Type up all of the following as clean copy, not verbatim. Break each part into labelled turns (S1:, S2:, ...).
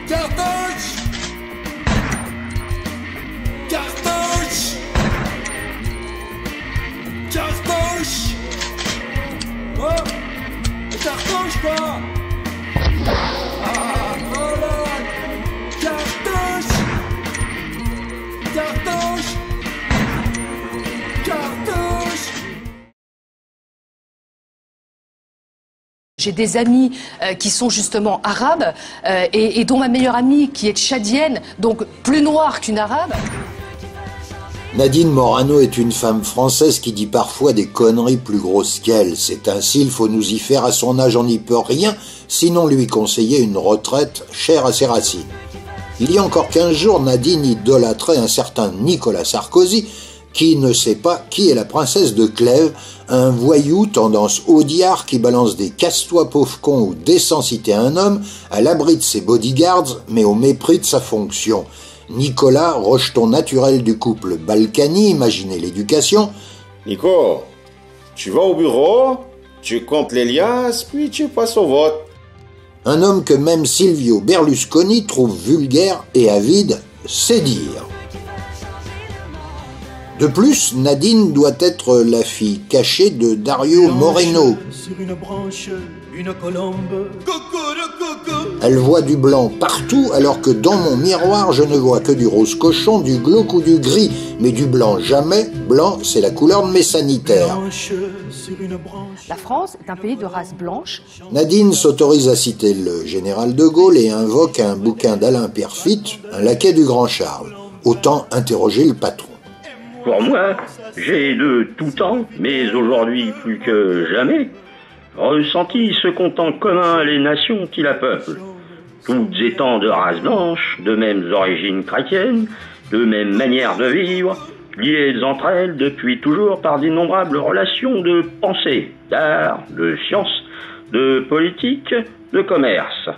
S1: Cartouche! Cartouche! Cartouche! Oh! Cartouche quoi! Ah! Voilà! Cartouche! Cartouche! Cartouche!
S2: J'ai des amis qui sont justement arabes et dont ma meilleure amie qui est tchadienne, donc plus noire qu'une arabe.
S3: Nadine Morano est une femme française qui dit parfois des conneries plus grosses qu'elle. C'est ainsi, il faut nous y faire. À son âge, on n'y peut rien, sinon lui conseiller une retraite chère à ses racines. Il y a encore 15 jours, Nadine idolâtrait un certain Nicolas Sarkozy, qui ne sait pas qui est la princesse de Clèves, un voyou tendance audiard qui balance des casse-toi pauvre con ou descend citer un homme à l'abri de ses bodyguards, mais au mépris de sa fonction. Nicolas, rejeton naturel du couple Balkany, imaginez l'éducation.
S4: Nico, tu vas au bureau, tu comptes les liasses, puis tu passes au vote.
S3: Un homme que même Silvio Berlusconi trouve vulgaire et avide, c'est dire. De plus, Nadine doit être la fille cachée de Dario Moreno.
S1: Sur une branche, une colombe.
S3: Elle voit du blanc partout, alors que dans mon miroir, je ne vois que du rose cochon, du glauque ou du gris. Mais du blanc jamais. Blanc, c'est la couleur de mes sanitaires.
S2: La France est un pays de race blanche.
S3: Nadine s'autorise à citer le général de Gaulle et invoque un bouquin d'Alain Perfit, un laquais du grand Charles. Autant interroger le patron.
S5: Pour moi, j'ai de tout temps, mais aujourd'hui plus que jamais, ressenti ce qu'ont en commun les nations qui la peuplent. Toutes étant de race blanche, de mêmes origines chrétiennes, de même manière de vivre, liées entre elles depuis toujours par d'innombrables relations de pensée, d'art, de science, de politique, de commerce.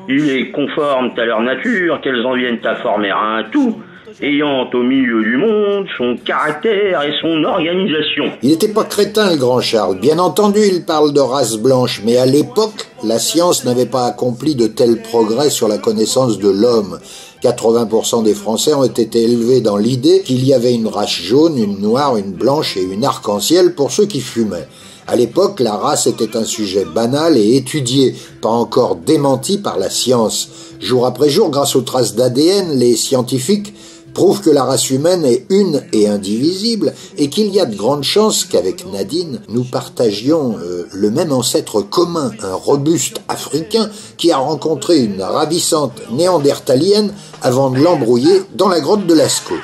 S5: Il est conforme à leur nature qu'elles en viennent à former un tout, ayant au milieu du monde son caractère et son organisation.
S3: Il n'était pas crétin, le grand Charles. Bien entendu, il parle de race blanche, mais à l'époque, la science n'avait pas accompli de tels progrès sur la connaissance de l'homme. 80% des Français ont été élevés dans l'idée qu'il y avait une race jaune, une noire, une blanche et une arc-en-ciel pour ceux qui fumaient. À l'époque, la race était un sujet banal et étudié, pas encore démenti par la science. Jour après jour, grâce aux traces d'ADN, les scientifiques prouvent que la race humaine est une et indivisible et qu'il y a de grandes chances qu'avec Nadine, nous partagions le même ancêtre commun, un robuste africain qui a rencontré une ravissante néandertalienne avant de l'embrouiller dans la grotte de Lascaux.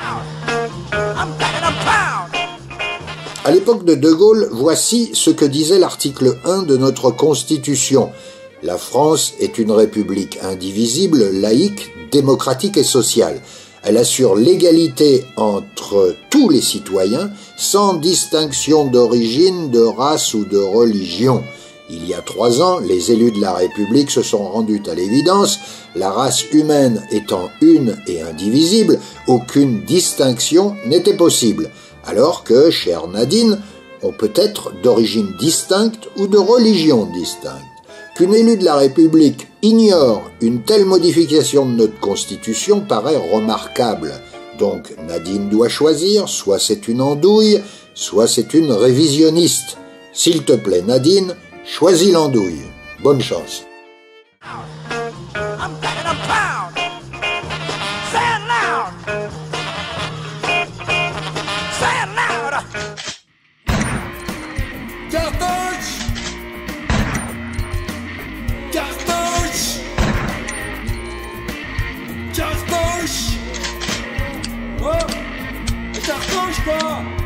S3: À l'époque de De Gaulle, voici ce que disait l'article 1 de notre Constitution. La France est une république indivisible, laïque, démocratique et sociale. Elle assure l'égalité entre tous les citoyens, sans distinction d'origine, de race ou de religion. Il y a 3 ans, les élus de la République se sont rendus à l'évidence, la race humaine étant une et indivisible, aucune distinction n'était possible. Alors que, chère Nadine, on peut être d'origine distincte ou de religion distincte. Qu'une élue de la République ignore une telle modification de notre Constitution paraît remarquable. Donc Nadine doit choisir, soit c'est une andouille, soit c'est une révisionniste. S'il te plaît Nadine, choisis l'andouille. Bonne chance.
S1: Cartouche! Oh! Cartouche quoi!